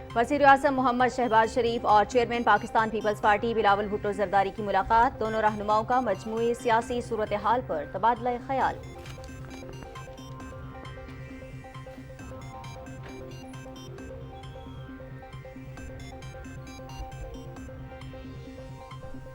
वज़ीर आज़म मोहम्मद शहबाज शरीफ और चेयरमैन पाकिस्तान पीपल्स पार्टी बिलावल भुट्टो जरदारी की मुलाकात। दोनों रहनुमाओं का मजमूई सियासी सूरत हाल पर तबादला ख्याल।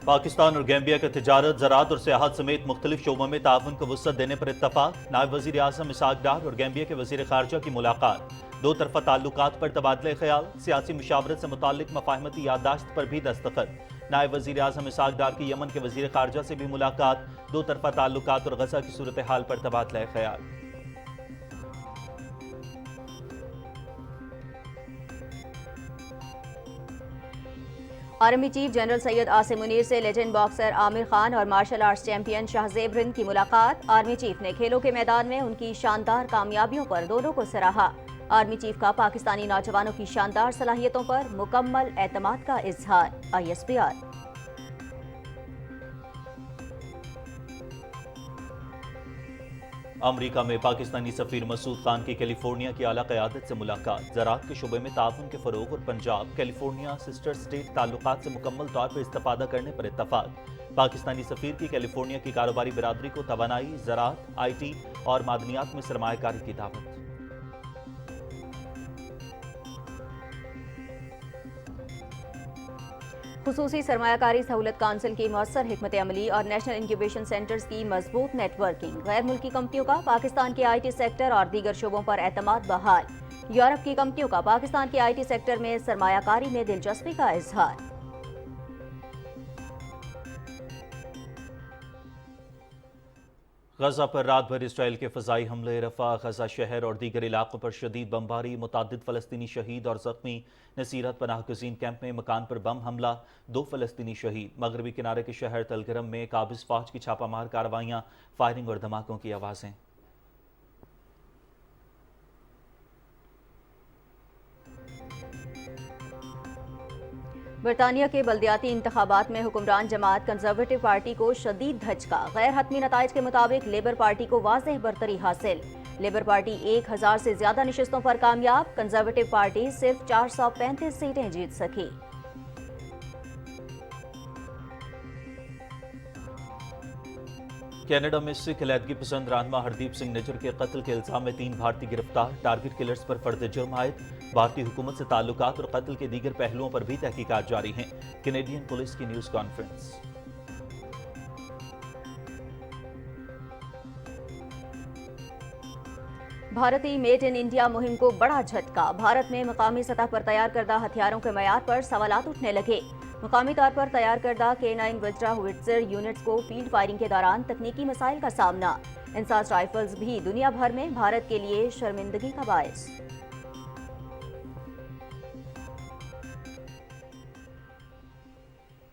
पाकिस्तान और गैम्बिया का तिजारत, ज़राअत और सियाहत समेत मुख्तलिफ शोबों में ताउन को वुसअत देने पर इत्तफाक। नायब वज़ीर आज़म इसहाक डार और गैम्बिया के वज़ीर ख़ारजा की मुलाकात। दो तरफ़ा ताल्लुकात पर तबादले ख्याल। सियासी मुशावरत से मुताल्लिक मफाहमती याददाश्त पर भी दस्तखत। नायब वज़ीर आज़म इसहाक डार की यमन के वज़ीर ख़ारजा से भी मुलाकात। दो तरफ़ा ताल्लुकात और गज़ा की सूरत हाल पर तबादला ख्याल। Army chief general Syed Asim Munir से लेजेंड बॉक्सर आमिर खान और martial arts champion Shahzeb Hind की मुलाकात। आर्मी चीफ ने खेलों के मैदान में उनकी शानदार कामयाबियों पर दोनों को सराहा। आर्मी चीफ का पाकिस्तानी नौजवानों की शानदार सलाहियतों पर मुकम्मल एतमाद का इजहार। ISPR। अमरीका में पाकिस्तानी सफीर मसूद खान की कैलिफोर्निया की आला क़यादत से मुलाकात। ज़राअत के शुबे में ताउन के फ़रोग़ और पंजाब कैलिफोर्निया सिस्टर स्टेट ताल्लुकात से मुकम्मल तौर पर इस्तेफ़ादा करने पर इत्तफ़ाक़। पाकिस्तानी सफीर की कैलिफोर्निया की कारोबारी बिरादरी को तवानाई, ज़राअत, IT और मादनियात में सरमायाकारी की दावत। खुसूसी सरमायाकारी सहूलत काउंसिल की मौसर हिकमत अमली और नेशनल इंक्यूबेशन सेंटर्स की मजबूत नेटवर्किंग। गैर मुल्की कंपनियों का पाकिस्तान के IT सेक्टर और दीगर शोबों पर एतमाद बहाल। यूरोप की कंपनियों का पाकिस्तान के IT सेक्टर में सरमायाकारी में दिलचस्पी का इजहार। गजा पर रात भर इसराइल के फ़ज़ाई हमले। रफ़ा, गजा शहर और दीगर इलाकों पर शदीद बमबारी। मुतादिद फ़लस्तीनी शहीद और ज़ख्मी। नसीरत पनाह गुज़ीन कैंप में मकान पर बम हमला, 2 फ़लस्तीनी शहीद। मगरबी किनारे के शहर तलगरम में काबिज़ फ़ौज की छापामार कार्रवाइयाँ, फायरिंग और धमाकों की आवाज़ें। बरतानिया के बल्दियाती इंतखाबात में हुक्मरान जमात कंजर्वेटिव पार्टी को शदीद धचका। गैर हतमी नताइज के मुताबिक लेबर पार्टी को वाज़ेह बरतरी हासिल। लेबर पार्टी 1000 से ज्यादा नशिस्तों पर कामयाब। कंजर्वेटिव पार्टी सिर्फ 435 सीटें जीत सकी। कनाडा में सिख अलहदगी पसंद रहनुमा हरदीप सिंह निज्जर के कत्ल के इल्जाम में 3 भारतीय गिरफ्तार। टारगेट किलर्स पर फर्द जुर्म आयद। भारतीय हुकूमत से ताल्लुकात और कत्ल के दीगर पहलुओं पर भी तहकीकात जारी हैं। कैनेडियन पुलिस की न्यूज कॉन्फ्रेंस। भारतीय मेड इन इंडिया मुहिम को बड़ा झटका। भारत में मकामी सतह पर तैयार करदा हथियारों के मयार पर सवालात उठने लगे। मुकामी तौर पर तैयार करदा K9 वज्रा होवित्जर यूनिट्स को फील्ड फायरिंग के दौरान तकनीकी मसाइल का सामना। इंसास राइफल्स भी दुनिया भर में भारत के लिए शर्मिंदगी का बायस।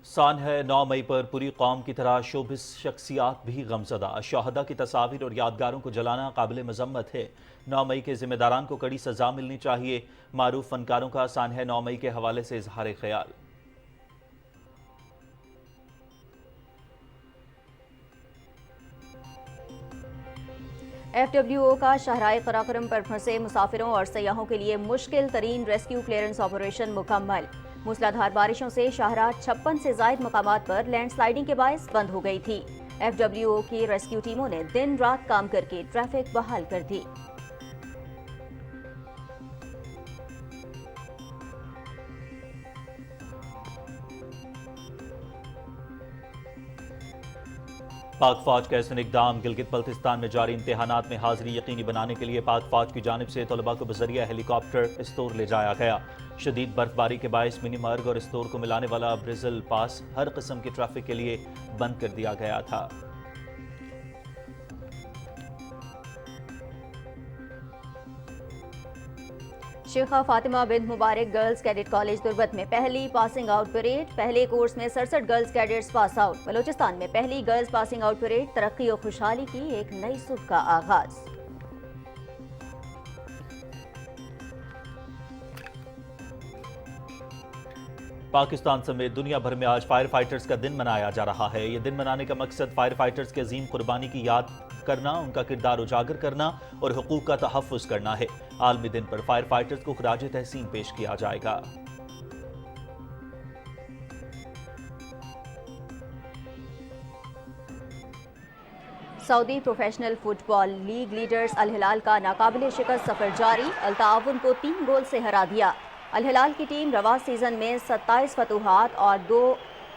सान है 9 मई पर पूरी कौम की तरह शोबिस शख्सियात भी गमज़दा। शहादा की तस्वीर और यादगारों को जलाना काबिल मजम्मत है। 9 मई के जिम्मेदारान को कड़ी सजा मिलनी चाहिए। मारूफ फनकारों का सान है 9 मई के हवाले से इजहार ख्याल। FWO का शाहराए कराकरम पर फंसे मुसाफिरों और सयाहों के लिए मुश्किल तरीन रेस्क्यू क्लियरेंस ऑपरेशन मुकम्मल। मूसलाधार बारिशों से शाहराह 56 से जायद मकामात पर लैंडस्लाइडिंग के बायस बंद हो गई थी। FWO की रेस्क्यू टीमों ने दिन रात काम करके ट्रैफिक बहाल कर दी। पाक फौज का ऐसा इक़दाम। गिलगित बल्तिस्तान में जारी इम्तिहानात में हाजिरी यकीनी बनाने के लिए पाक फौज की जानिब से तलबा को बजरिया हेलीकॉप्टर इस्तोर ले जाया गया। शदीद बर्फबारी के बायस मिनीमर्ग और इस्तोर को मिलाने वाला ब्रिजल पास हर किस्म की ट्रैफिक के लिए बंद कर दिया गया था। शेखा फातिमा बिन मुबारक गर्ल्स कैडेट कॉलेज दुर्बत में पहली पासिंग आउट परेड। पहले कोर्स में 67 girls cadets pass out. Balochistan में पहली गर्ल्स पासिंग आउट परेड। तरक्की और खुशहाली की एक नई सुबह का आगाज। پاکستان سمیت دنیا بھر میں آج فائر فائٹرز کا دن منایا جا رہا ہے۔ یہ دن منانے کا مقصد فائر فائٹرز کے عظیم قربانی کی یاد کرنا، ان کا کردار اجاگر کرنا اور حقوق کا تحفظ کرنا ہے۔ عالمی دن پر فائر فائٹرز کو خراج تحسین پیش کیا جائے گا۔ سعودی پروفیشنل فٹ بال لیگ لیڈرز الہلال کا ناقابل شکست سفر جاری، التعاون کو 3 گول سے ہرا دیا۔ الہلال کی ٹیم رواں سیزن میں 27 فتوحات اور 2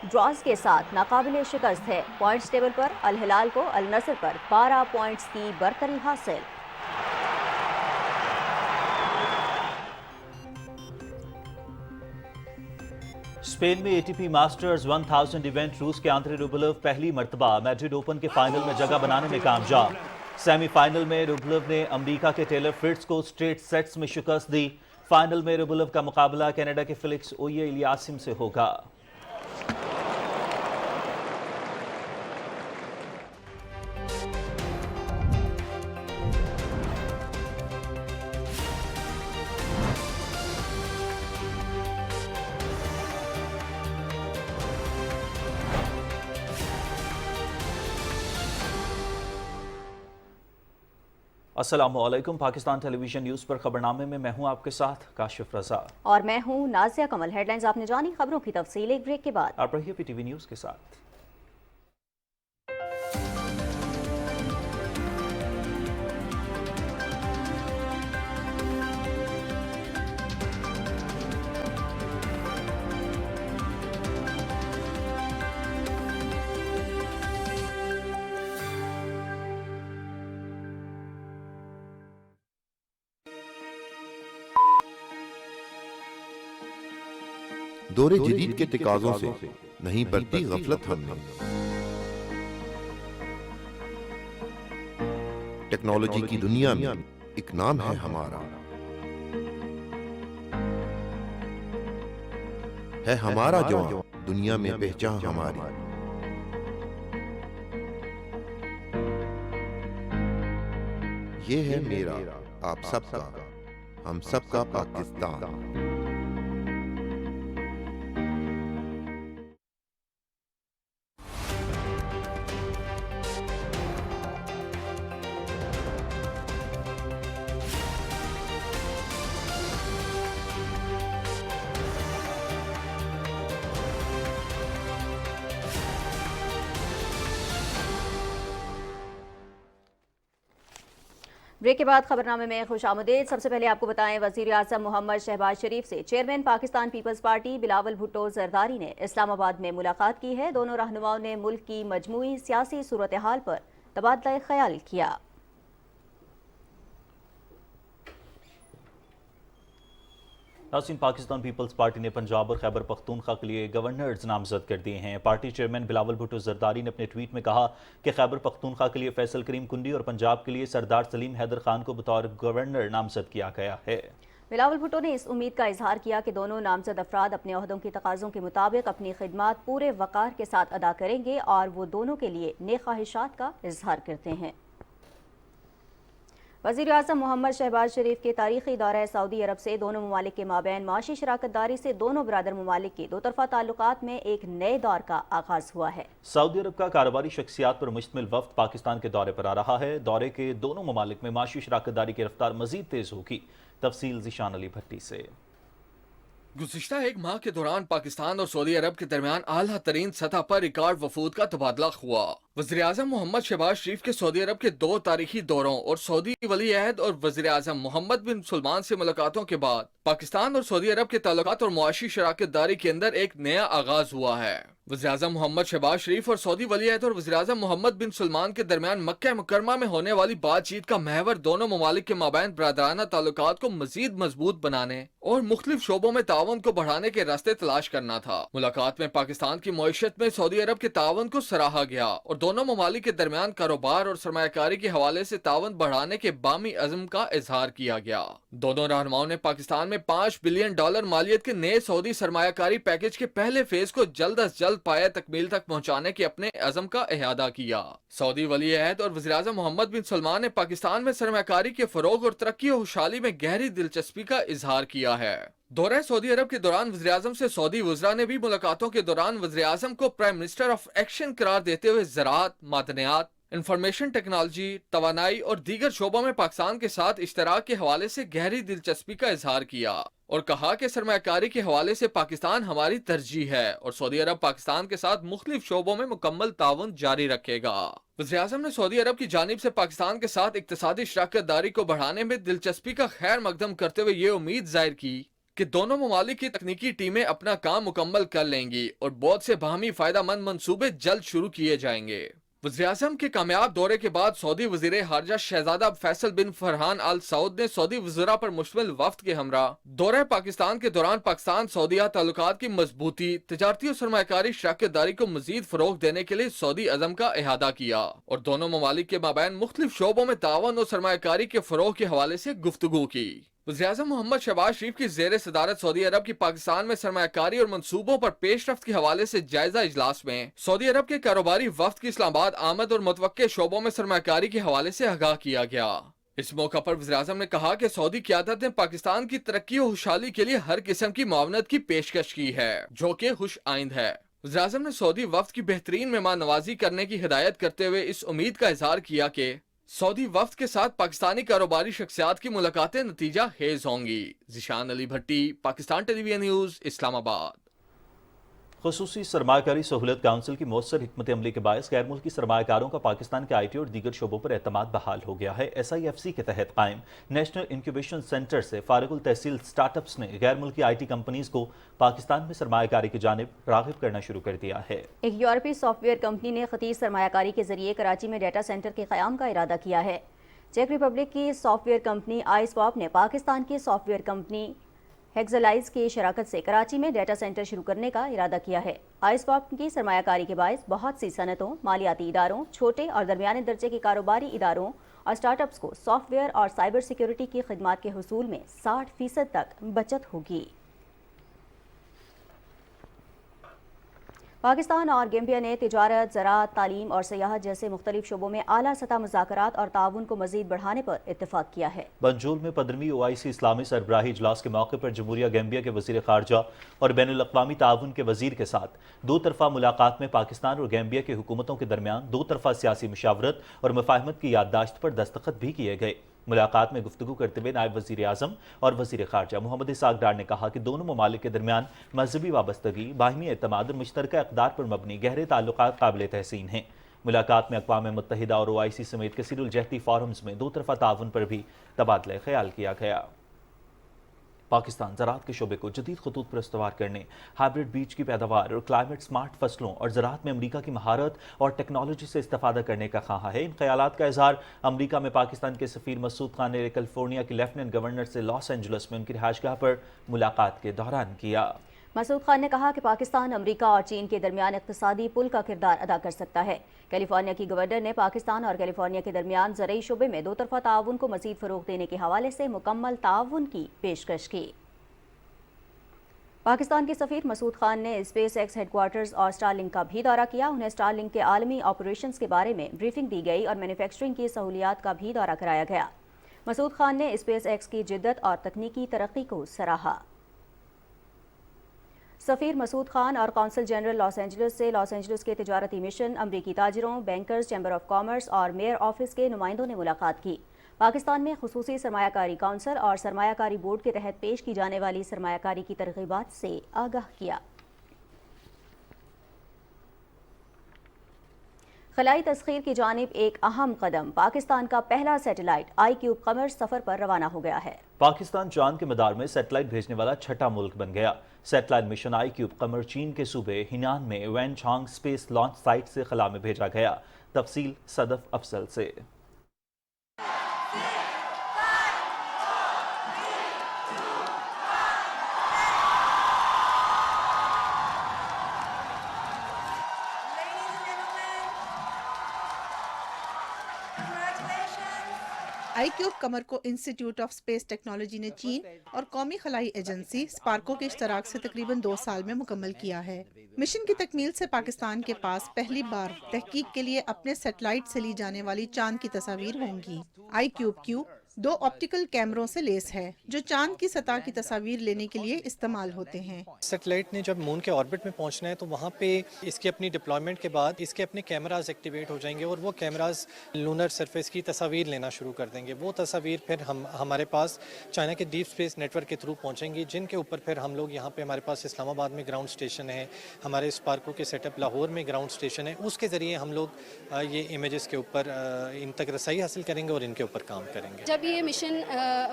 ڈراز کے ساتھ ناقابل شکست ہے۔ پوائنٹس ٹیبل پر الہلال کو النصر پر 12 پوائنٹس کی برتری حاصل۔ اسپین میں ATP ماسٹرز 1000 ایونٹ روس کے آندرے روبلو پہلی مرتبہ میڈرڈ اوپن کے فائنل میں جگہ بنانے میں کامیاب۔ سیمی فائنل میں روبلو نے امریکہ کے ٹیلر فرٹز کو اسٹریٹ سیٹس میں شکست دی۔ فائنل میں روبلو کا مقابلہ کینیڈا کے فیلکس اویے الیاسیم سے ہوگا۔ السلام علیکم، پاکستان ٹیلی ویژن نیوز پر خبرنامے میں ہوں آپ کے ساتھ کاشف رضا اور میں ہوں نازیہ کمل۔ ہیڈ لائنز آپ نے جانی، خبروں کی تفصیل ایک بریک کے بعد۔ آپ رہیے PTV نیوز کے ساتھ۔ دور جدید کے تقاضوں سے نہیں برتی غفلت ہم نے۔ ٹیکنالوجی کی دنیا میں ایک نام ہے ہمارا، ہے ہمارا جوان دنیا میں پہچان ہماری۔ یہ ہے میرا، آپ سب کا، ہم سب کا پاکستان۔ بریک کے بعد خبرنامے میں خوش آمدید۔ سب سے پہلے آپ کو بتائیں، وزیر اعظم محمد شہباز شریف سے چیئرمین پاکستان پیپلز پارٹی بلاول بھٹو زرداری نے اسلام آباد میں ملاقات کی ہے۔ دونوں رہنماؤں نے ملک کی مجموعی سیاسی صورتحال پر تبادلہ خیال کیا۔ ناظرین، پاکستان پیپلز پارٹی نے پنجاب اور خیبر پختونخوا کے لیے گورنرز نامزد کر دیے ہیں۔ پارٹی چیئرمین بلاول بھٹو زرداری نے اپنے ٹویٹ میں کہا کہ خیبر پختونخوا کے لیے فیصل کریم کنڈی اور پنجاب کے لیے سردار سلیم حیدر خان کو بطور گورنر نامزد کیا گیا ہے۔ بلاول بھٹو نے اس امید کا اظہار کیا کہ دونوں نامزد افراد اپنے عہدوں کے تقاضوں کے مطابق اپنی خدمات پورے وقار کے ساتھ ادا کریں گے اور وہ دونوں کے لیے نیک خواہشات کا اظہار کرتے ہیں۔ وزیر اعظم محمد شہباز شریف کے تاریخی دورہ سعودی عرب سے دونوں ممالک کے مابین معاشی شراکت داری سے دونوں برادر ممالک کے 2 طرفہ تعلقات میں ایک نئے دور کا آغاز ہوا ہے۔ سعودی عرب کا کاروباری شخصیات پر مشتمل وفد پاکستان کے دورے پر آ رہا ہے۔ دورے کے دونوں ممالک میں معاشی شراکت داری کی رفتار مزید تیز ہوگی۔ تفصیل ذیشان علی بھٹی سے۔ گزشتہ 1 ماہ کے دوران پاکستان اور سعودی عرب کے درمیان اعلیٰ ترین سطح پر ریکارڈ وفود کا تبادلہ ہوا۔ وزیر اعظم محمد شہباز شریف کے سعودی عرب کے 2 تاریخی دوروں اور سعودی ولی عہد اور وزیر اعظم محمد بن سلمان سے ملاقاتوں کے بعد پاکستان اور سعودی عرب کے تعلقات اور معاشی شراکت داری کے اندر ایک نیا آغاز ہوا ہے۔ وزیر اعظم محمد شہباز شریف اور سعودی ولی عہد اور وزیر اعظم محمد بن سلمان کے درمیان مکہ مکرمہ میں ہونے والی بات چیت کا محور دونوں ممالک کے مابین برادرانہ تعلقات کو مزید مضبوط بنانے اور مختلف شعبوں میں تعاون کو بڑھانے کے راستے تلاش کرنا تھا۔ ملاقات میں پاکستان کی معیشت میں سعودی عرب کے تعاون کو سراہا گیا اور دونوں ممالک کے درمیان کاروبار اور سرمایہ کاری کے حوالے سے تعاون بڑھانے کے بامی عزم کا اظہار کیا گیا۔ دونوں رہنماؤں نے پاکستان میں $5 بلین مالیت کے نئے سعودی سرمایہ کاری پیکج کے پہلے فیز کو جلد از جلد پایہ تکمیل تک پہنچانے کے اپنے عزم کا احاطہ کیا۔ سعودی ولی عہد اور وزیر اعظم محمد بن سلمان نے پاکستان میں سرمایہ کاری کے فروغ اور ترقی و خوشحالی میں گہری دلچسپی کا اظہار کیا ہے۔ دورہ سعودی عرب کے دوران وزیراعظم سے سعودی وزراء نے بھی ملاقاتوں کے دوران وزیراعظم کو پرائم منسٹر آف ایکشن قرار دیتے ہوئے زراعت، معدنیات، انفارمیشن ٹیکنالوجی، توانائی اور دیگر شعبوں میں پاکستان کے ساتھ اشتراک کے حوالے سے گہری دلچسپی کا اظہار کیا اور کہا کہ سرمایہ کاری کے حوالے سے پاکستان ہماری ترجیح ہے اور سعودی عرب پاکستان کے ساتھ مختلف شعبوں میں مکمل تعاون جاری رکھے گا۔ وزیراعظم نے سعودی عرب کی جانب سے پاکستان کے ساتھ اقتصادی شراکت داری کو بڑھانے میں دلچسپی کا خیر مقدم کرتے ہوئے یہ امید ظاہر کی کہ دونوں ممالک کی تکنیکی ٹیمیں اپنا کام مکمل کر لیں گی اور بہت سے باہمی فائدہ مند منصوبے جلد شروع کیے جائیں گے۔ وزیراعظم کے کامیاب دورے کے بعد سعودی وزیر خارجہ شہزادہ فیصل بن فرحان آل سعود نے سعودی وزراء پر مشتمل وفد کے ہمراہ دورہ پاکستان کے دوران پاکستان سعودیہ تعلقات کی مضبوطی، تجارتی اور سرمایہ کاری شراکت داری کو مزید فروغ دینے کے لیے سعودی عزم کا احاطہ کیا اور دونوں ممالک کے مابین مختلف شعبوں میں تعاون اور سرمایہ کاری کے فروغ کے حوالے سے گفتگو کی۔ وزیراعظم محمد شہباز شریف کی زیر صدارت سعودی عرب کی پاکستان میں سرمایہ کاری اور منصوبوں پر پیش رفت کے حوالے سے جائزہ اجلاس میں سعودی عرب کے کاروباری وفد کی اسلام آباد آمد اور متوقع شعبوں میں سرمایہ کاری کے حوالے سے آگاہ کیا گیا۔ اس موقع پر وزیراعظم نے کہا کہ سعودی قیادت نے پاکستان کی ترقی و خوشحالی کے لیے ہر قسم کی معاونت کی پیشکش کی ہے جو کہ خوش آئند ہے۔ وزیراعظم نے سعودی وفد کی بہترین مہمان نوازی کرنے کی ہدایت کرتے ہوئے اس امید کا اظہار کیا کہ سعودی وفد کے ساتھ پاکستانی کاروباری شخصیات کی ملاقاتیں نتیجہ خیز ہوں گی۔ ذیشان علی بھٹی، پاکستان ٹیلی ویژن نیوز، اسلام آباد۔ خصوصی سرمایہ کاری سہولت کونسل کی مؤثر حکمت عملی کے باعث غیر ملکی سرمایہ کاروں کا پاکستان کے آئی ٹی اور دیگر شعبوں پر اعتماد بحال ہو گیا ہے۔ ایس آئی ایف سی کے تحت قائم نیشنل انکیوبیشن سینٹر سے فارغ التحصیل سٹارٹ اپس نے غیر ملکی آئی ٹی کمپنیز کو پاکستان میں سرمایہ کاری کی جانب راغب کرنا شروع کر دیا ہے۔ ایک یورپی سافٹ ویئر کمپنی نے خطیر سرمایہ کاری کے ذریعے کراچی میں ڈیٹا سینٹر کے قیام کا ارادہ کیا ہے۔ چیک ریپبلک کی soft where company I swap نے پاکستان کی سافٹ ویئر کمپنی ہیگزلائز کی شراکت سے کراچی میں ڈیٹا سینٹر شروع کرنے کا ارادہ کیا ہے۔ آئی سواپ کی سرمایہ کاری کے باعث بہت سی صنعتوں، مالیاتی اداروں، چھوٹے اور درمیانے درجے کے کاروباری اداروں اور سٹارٹ اپس کو سافٹ ویئر اور سائبر سیکیورٹی کی خدمات کے حصول میں 60% تک بچت ہوگی۔ پاکستان اور گیمبیا نے تجارت، زراعت، تعلیم اور سیاحت جیسے مختلف شعبوں میں اعلیٰ سطح مذاکرات اور تعاون کو مزید بڑھانے پر اتفاق کیا ہے۔ بنجول میں 15ویں OIC اسلامی سربراہی اجلاس کے موقع پر جمہوریہ گیمبیا کے وزیر خارجہ اور بین الاقوامی تعاون کے وزیر کے ساتھ دو طرفہ ملاقات میں پاکستان اور گیمبیا کی حکومتوں کے درمیان دو طرفہ سیاسی مشاورت اور مفاہمت کی یادداشت پر دستخط بھی کیے گئے۔ ملاقات میں گفتگو کرتے ہوئے نائب وزیر اعظم اور وزیر خارجہ محمد اسحاق ڈار نے کہا کہ دونوں ممالک کے درمیان مذہبی وابستگی، باہمی اعتماد اور مشترکہ اقدار پر مبنی گہرے تعلقات قابل تحسین ہیں۔ ملاقات میں اقوام متحدہ اور OIC سمیت کثیر الجہتی فورمز میں دو طرفہ تعاون پر بھی تبادلہ خیال کیا گیا۔ پاکستان زراعت کے شعبے کو جدید خطوط پر استوار کرنے، ہائبرڈ بیج کی پیداوار اور کلائمیٹ سمارٹ فصلوں اور زراعت میں امریکہ کی مہارت اور ٹیکنالوجی سے استفادہ کرنے کا خواہاں ہے۔ ان خیالات کا اظہار امریکہ میں پاکستان کے سفیر مسعود خان نے کیلیفورنیا کی لیفٹیننٹ گورنر سے لاس اینجلس میں ان کی رہائش گاہ پر ملاقات کے دوران کیا۔ مسعود خان نے کہا کہ پاکستان امریکہ اور چین کے درمیان اقتصادی پل کا کردار ادا کر سکتا ہے۔ کیلیفورنیا کی گورنر نے پاکستان اور کیلیفورنیا کے درمیان زرعی شعبے میں دو طرفہ تعاون کو مزید فروغ دینے کے حوالے سے مکمل تعاون کی پیشکش کی۔ پاکستان کے سفیر مسعود خان نے اسپیس ایکس ہیڈ کوارٹرز اور اسٹار لنک کا بھی دورہ کیا۔ انہیں اسٹار لنک کے عالمی آپریشنز کے بارے میں بریفنگ دی گئی اور مینوفیکچرنگ کی سہولیات کا بھی دورہ کرایا گیا۔ مسعود خان نے اسپیس ایکس کی جدت اور تکنیکی ترقی کو سراہا۔ سفیر مسعود خان اور قونصل جنرل لاس اینجلس سے لاس اینجلس کے تجارتی مشن، امریکی تاجروں، بینکرز، چیمبر آف کامرس اور میئر آفس کے نمائندوں نے ملاقات کی۔ پاکستان میں خصوصی سرمایہ کاری کونسل اور سرمایہ کاری بورڈ کے تحت پیش کی جانے والی سرمایہ کاری کی ترغیبات سے آگاہ کیا۔ خلائی تسخیر کی جانب ایک اہم قدم، پاکستان کا پہلا سیٹلائٹ آئی کیوب قمر سفر پر روانہ ہو گیا ہے۔ پاکستان چاند کے مدار میں سیٹلائٹ بھیجنے والا چھٹا ملک بن گیا۔ Satellite mission iCube Qamar چین کے صوبے ہینان میں Wenchang space launch site سے خلا میں بھیجا گیا۔ تفصیل صدف افضل سے۔ آئی کیوب قمر کو انسٹیٹیوٹ آف اسپیس ٹیکنالوجی نے چین اور قومی خلائی ایجنسی اسپارکو کے اشتراک سے تقریباً 2 سال میں مکمل کیا ہے۔ مشن کی تکمیل سے پاکستان کے پاس پہلی بار تحقیق کے لیے اپنے سیٹلائٹ سے لی جانے والی چاند کی تصاویر ہوں گی۔ آئی کیوب کیو 2 ऑप्टिकल कैमरों से लेस है जो चांद की सतह की तस्वीर लेने के लिए इस्तेमाल होते हैं। सैटेलाइट ने जब मून के ऑर्बिट में पहुंचना है तो वहाँ पे इसकी अपनी डिप्लॉयमेंट के बाद इसके अपने कैमराज एक्टिवेट हो जाएंगे और वो कैमराज लूनर सरफेस की तस्वीर लेना शुरू कर देंगे। वो तस्वीर फिर हमारे पास चाइना के डीप स्पेस नेटवर्क के थ्रू पहुंचेंगी, जिनके ऊपर फिर हम लोग यहाँ पे हमारे पास इस्लामाबाद में ग्राउंड स्टेशन है, हमारे स्पार्को के सेटअप लाहौर में ग्राउंड स्टेशन है, उसके ज़रिए हम लोग ये इमेजेस के ऊपर इन तक रसाई हासिल करेंगे और इनके ऊपर काम करेंगे। जब ये मिशन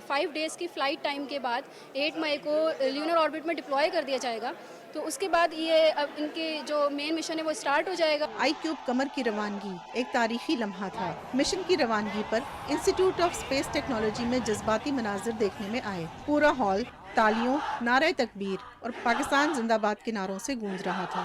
5 डेज़ की फ़्लाइट टाइम के बाद 8 मई को ल्यूनर ऑर्बिट में डिप्लॉय कर दिया जाएगा, तो उसके बाद ये अब इनके जो मेन मिशन है वो स्टार्ट हो जाएगा। iCube कमर की रवानगी एक तारीखी लम्हा था। मिशन की रवानगी पर इंस्टीट्यूट ऑफ स्पेस टेक्नोलॉजी में जज्बाती मनाजिर देखने में आए। पूरा हॉल तालियों, नारे तकबीर और पाकिस्तान जिंदाबाद के नारों से गूंज रहा था।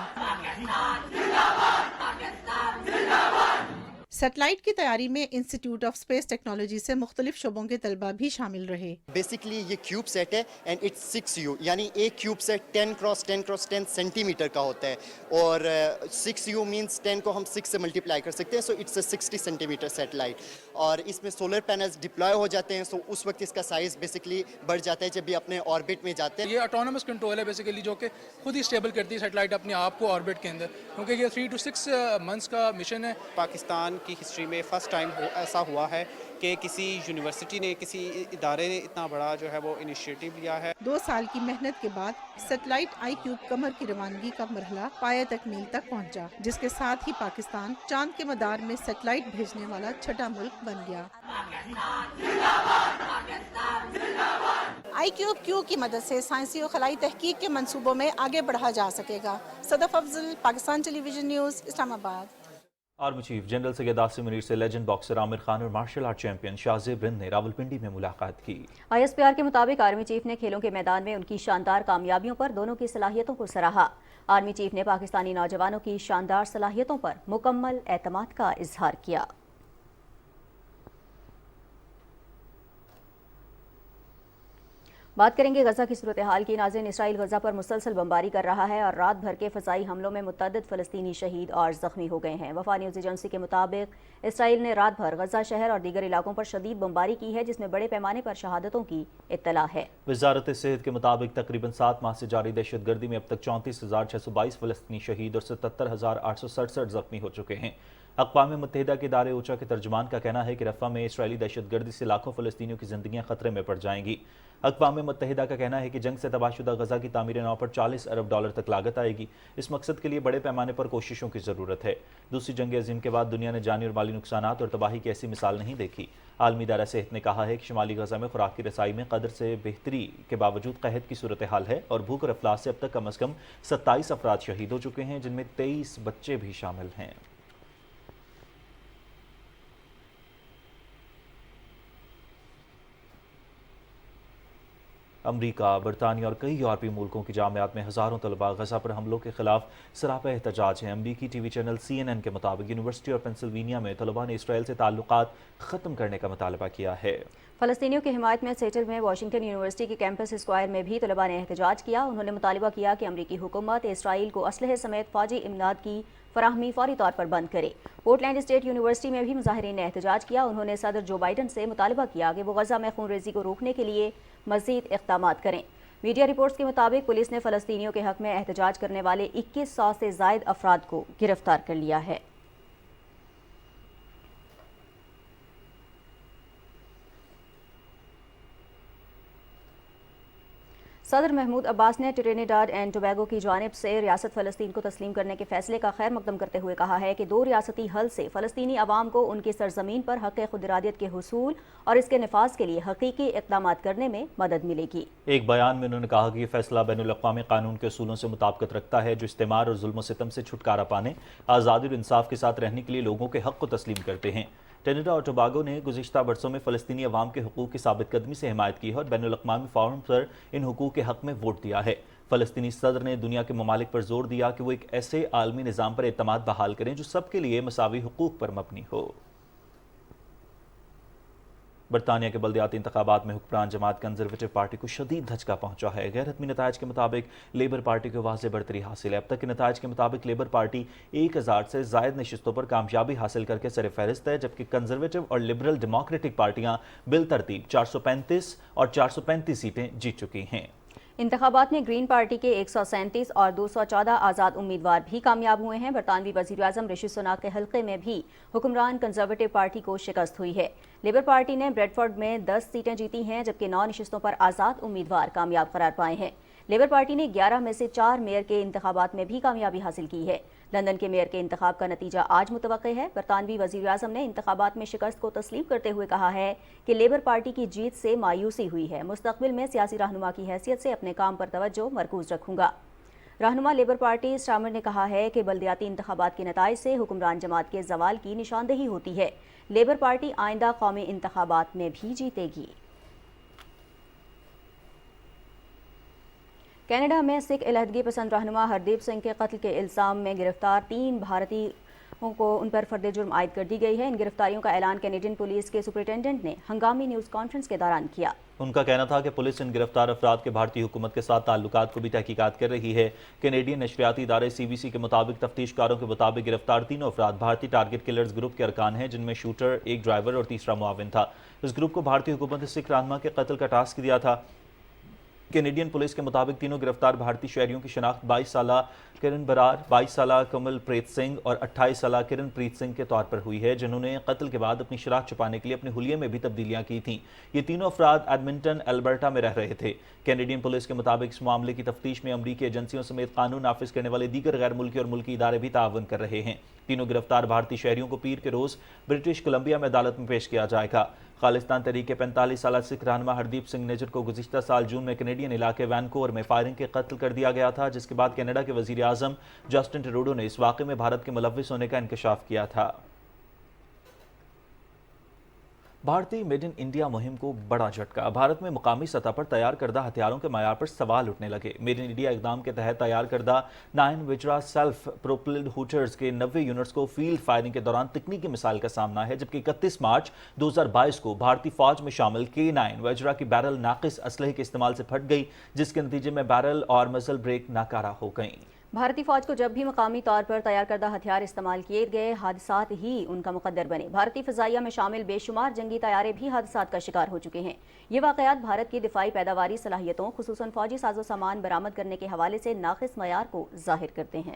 सैटेलाइट की तैयारी में इंस्टीट्यूट ऑफ स्पेस टेक्नोलॉजी से मुख्तलिफ शोबों के तलबा भी शामिल रहे। बेसिकली ये क्यूब सेट है एंड इट्स 6U, यानी एक cube set 10 cross 10 cross 10 centimetre का होता है और 6U मींस 10 को हम 6 से मल्टीप्लाई कर सकते हैं, so it's a 60 centimetre satellite. और इसमें सोलर पैनल्स डिप्लॉय हो जाते हैं, सो उस वक्त इसका साइज़ बेसिकली बढ़ जाता है जब ये अपने ऑर्बिट में जाते हैं। ये ऑटोनोमस कंट्रोल है बेसिकली, जो कि खुद ही स्टेबल करती है सैटेलाइट अपने आप को ऑर्बिट के अंदर, क्योंकि ये 3 to 6 मंथ्स का मिशन है। पाकिस्तान की हिस्ट्री में फर्स्ट टाइम ऐसा हुआ है कि किसी यूनिवर्सिटी ने, किसी इदारे ने इतना बड़ा जो है वो इनिशिएटिव लिया है। 2 साल की मेहनत के बाद सैटेलाइट iCube कमर की रवानगी का मरहला पाया तकमील तक पहुंचा, जिसके साथ ही पाकिस्तान चांद के मदार में सैटेलाइट भेजने वाला छठा मुल्क बन गया। iCube Q की मदद से साइंसी और खलाई तहकीक के मंसूबों में आगे बढ़ा जा सकेगा। Sadaf Afzal, Pakistan television news, Islamabad. Army chief general Syed Asim Munir से लेजेंड बॉक्सर आमिर खान और martial art champion Shahzeb Rind ने रावलपिंडी में मुलाकात की। ISPR के मुताबिक आर्मी चीफ ने खेलों के मैदान में उनकी शानदार कामयाबियों पर दोनों की सलाहियतों को सराहा। आर्मी चीफ ने पाकिस्तानी नौजवानों की शानदार सलाहियतोों पर मुकम्मल एतमाद का इजहार किया। बात करेंगे गजा की सूरत हाल की। नाज़रीन, इसराइल गजा पर मुसलसल बमबारी कर रहा है और रात भर के फ़ज़ाई हमलों में मुतअद्दिद फ़लस्तीनी शहीद और ज़ख्मी हो गए हैं। वफा न्यूज़ एजेंसी के मुताबिक इसराइल ने रात भर गजा शहर और दीगर इलाकों पर शदीद बमबारी की है, जिसमें बड़े पैमाने पर शहादतों की इत्तला है। वज़ारत सेहत के मुताबिक तकरीबन 7 माह से जारी दहशतगर्दी में अब तक 34,622 फ़लस्तीनी शहीद और 77,867 ज़ख्मी हो चुके हैं। अक़वाम मुत्तहिदा के इदारे ऊचा के तर्जुमान का कहना है कि रफ़ा में इसराइली दहशतगर्दी से लाखों फ़लस्तीनियों की ज़िंदगियाँ खतरे में पड़ जाएंगी। अक़वाम मुत्तहिदा का कहना है कि जंग से तबाहशुदा गजा की तामीर नौ पर $40 अरब तक लागत आएगी। इस मकसद के लिए बड़े पैमाने पर कोशिशों की ज़रूरत है। दूसरी जंग अज़ीम के बाद दुनिया ने जानी और माली नुकसानात और तबाही की ऐसी मिसाल नहीं देखी। आलमी इदारा सेहत ने कहा है कि शुमाली गजा में खुराक की रसाई में कदर से बेहतरी के बावजूद कहत की सूरत हाल है और भूख और अफलास से अब तक कम अज़ कम 27 अफराद शहीद हो चुके हैं, जिनमें 23 बच्चे भी शामिल हैं। अमरीका, बरतानिया और कई यूरोपीय मुल्कों की जामियात में हज़ारों तलबा गजा पर हमलों के खिलाफ सरापा एहतजाज हैं। अमरीकी टीवी चैनल CNN के मुताबिक यूनिवर्सिटी और पेंसिल्वेनिया में तलबा ने इसराइल से ताल्लुकात ख़त्म करने का मुतालबा किया है। फ़लस्तीनियों की हिमायत में सेटल में वाशिंगटन यूनिवर्सिटी के कैंपस स्क्वायर में भी तलबा ने एहतजाज किया। उन्होंने मुतालबा किया कि अमरीकी हुकूमत इसराइल को असलहे समेत फ़ौजी इमदाद की फराहमी फौरी तौर पर बंद करे। पोर्टलैंड स्टेट यूनिवर्सिटी में भी मुजाहिरीन ने एहतजाज किया। उन्होंने सदर जो बाइडन से मुतालबा किया कि वो गजा में खून रेजी को रोकने के लिए मज़ीद इक़दामात करें। मीडिया रिपोर्ट्स के मुताबिक पुलिस ने फ़लस्तीनियों के हक़ में एहतजाज करने वाले 2100 से ज़ायद अफराद को गिरफ्तार कर लिया है। सदर महमूद अब्बास ने ट्रिनिडाड एंड टोबैगो की जानिब से रियासत फ़लस्तीन को तस्लीम करने के फैसले का खैर मकदम करते हुए कहा है कि 2 रियासती हल से फ़लस्तीनी अवाम को उनकी सरजमीन पर हक़ खुद इरादियत के हुसूल और इसके नफाज के लिए हकीकी इक़दामात करने में मदद मिलेगी। एक बयान में उन्होंने कहा कि यह फैसला बैनुल-अक़वामी कानून के असूलों से मुताबिकत रखता है, जो इस्तेमार और जुल्म सितम से छुटकारा पाने, आज़ादी और इंसाफ के साथ रहने के लिए लोगों के हक़ को तस्लीम करते हैं। ट्रिनिडाड और टोबैगो ने गुज़िश्ता बरसों में फ़लस्तीनी अवाम के हुकूक़ की साबित कदमी से हिमायत की है और बैनुल-अक़वामी फ़ोरम पर इन हुकूक़ के हक़ में वोट दिया है। फ़लस्तीनी सदर ने दुनिया के ममालिक पर जोर दिया कि वो एक ऐसे आलमी निज़ाम पर एतमाद बहाल करें जो सबके लिए मसावी हुकूक़ पर मबनी हो। برطانیہ کے بلدیاتی انتخابات میں حکمران جماعت کنزرویٹو پارٹی کو شدید دھچکا پہنچا ہے۔ غیر حتمی نتائج کے مطابق لیبر پارٹی کو واضح بڑھتری حاصل ہے۔ اب تک کے نتائج کے مطابق لیبر پارٹی 1000 سے زائد نشستوں پر کامیابی حاصل کر کے سر فہرست ہے، جبکہ کنزرویٹو اور لبرل ڈیموکریٹک پارٹیاں بالترتیب 435 اور 435 سیٹیں جیت چکی ہیں۔ انتخابات میں گرین پارٹی کے 137 اور 214 آزاد امیدوار بھی کامیاب ہوئے ہیں۔ برطانوی وزیر اعظم رشی سناک کے حلقے میں بھی حکمران کنزرویٹو پارٹی کو شکست ہوئی ہے۔ لیبر پارٹی نے بریڈفورڈ میں 10 سیٹیں جیتی ہیں، جبکہ 9 نشستوں پر آزاد امیدوار کامیاب قرار پائے ہیں۔ لیبر پارٹی نے 11 میں سے 4 میئر کے انتخابات میں بھی کامیابی حاصل کی ہے۔ لندن کے میئر کے انتخاب کا نتیجہ آج متوقع ہے۔ برطانوی وزیر اعظم نے انتخابات میں شکست کو تسلیم کرتے ہوئے کہا ہے کہ لیبر پارٹی کی جیت سے مایوسی ہوئی ہے۔ مستقبل میں سیاسی رہنما کی حیثیت سے اپنے کام پر توجہ مرکوز رکھوں گا۔ رہنما لیبر پارٹی سٹارمر نے کہا ہے کہ بلدیاتی انتخابات کے نتائج سے حکمران جماعت کے زوال کی نشاندہی ہوتی ہے۔ لیبر پارٹی آئندہ قومی انتخابات میں بھی جیتے گی۔ کینیڈا میں سکھ علیحدگی پسند رہنما ہردیپ سنگھ کے قتل کے الزام میں گرفتار 3 بھارتیوں کو ان پر فرد جرم عائد کر دی گئی ہے۔ ان گرفتاریوں کا اعلان کینیڈین پولیس کے سپرنٹینڈنٹ نے ہنگامی نیوز کانفرنس کے دوران کیا۔ ان کا کہنا تھا کہ پولیس ان گرفتار افراد کے بھارتی حکومت کے ساتھ تعلقات کو بھی تحقیقات کر رہی ہے۔ کینیڈین نشریاتی ادارے CBC کے مطابق تفتیش کاروں کے مطابق گرفتار تینوں افراد بھارتی ٹارگٹ کلرز گروپ کے ارکان ہیں، جن میں شوٹر، ایک ڈرائیور اور تیسرا معاون تھا۔ اس گروپ کو بھارتی حکومت نے سکھ رہنما کے قتل کا ٹاسک دیا تھا۔ کینیڈین پولیس کے مطابق تینوں گرفتار بھارتی شہریوں کی شناخت 22 سالہ کرن برار، 22 سالہ کمل پریت سنگھ اور 28 سالہ کرن پریت سنگھ کے طور پر ہوئی ہے، جنہوں نے قتل کے بعد اپنی شناخت چھپانے کے لیے اپنے حلیے میں بھی تبدیلیاں کی تھیں۔ یہ تینوں افراد ایڈمنٹن، البرٹا میں رہ رہے تھے۔ کینیڈین پولیس کے مطابق اس معاملے کی تفتیش میں امریکی ایجنسیوں سمیت قانون نافذ کرنے والے دیگر غیر ملکی اور ملکی ادارے بھی تعاون کر رہے ہیں۔ تینوں گرفتار بھارتی شہریوں کو پیر کے روز برٹش کولمبیا میں عدالت میں پیش کیا جائے گا۔ خالصتان تحریک کے 45 سالہ سکھ رہنما ہردیپ سنگھ نجر کو گزشتہ سال جون میں کینیڈین علاقے وینکوور میں فائرنگ کے قتل کر دیا گیا تھا، جس کے بعد کینیڈا کے وزیر اعظم جسٹن ٹروڈو نے اس واقعے میں بھارت کے ملوث ہونے کا انکشاف کیا تھا۔ بھارتی میڈ ان انڈیا مہم کو بڑا جھٹکا۔ بھارت میں مقامی سطح پر تیار کردہ ہتھیاروں کے معیار پر سوال اٹھنے لگے۔ میڈ ان انڈیا اقدام کے تحت تیار کردہ 9 وجرا سیلف پروپلڈ ہوٹرز کے 90 یونٹس کو فیلڈ فائرنگ کے دوران تکنیکی مسائل کا سامنا ہے، جبکہ 31 مارچ 2022 کو بھارتی فوج میں شامل K9 وجرا کی بیرل ناقص اسلحے کے استعمال سے پھٹ گئی، جس کے نتیجے میں بیرل اور مزل بریک ناکارہ ہو گئیں۔ بھارتی فوج کو جب بھی مقامی طور پر تیار کردہ ہتھیار استعمال کیے گئے، حادثات ہی ان کا مقدر بنے۔ بھارتی فضائیہ میں شامل بے شمار جنگی طیارے بھی حادثات کا شکار ہو چکے ہیں۔ یہ واقعات بھارت کی دفاعی پیداواری صلاحیتوں، خصوصاً فوجی ساز و سامان برآمد کرنے کے حوالے سے ناقص معیار کو ظاہر کرتے ہیں۔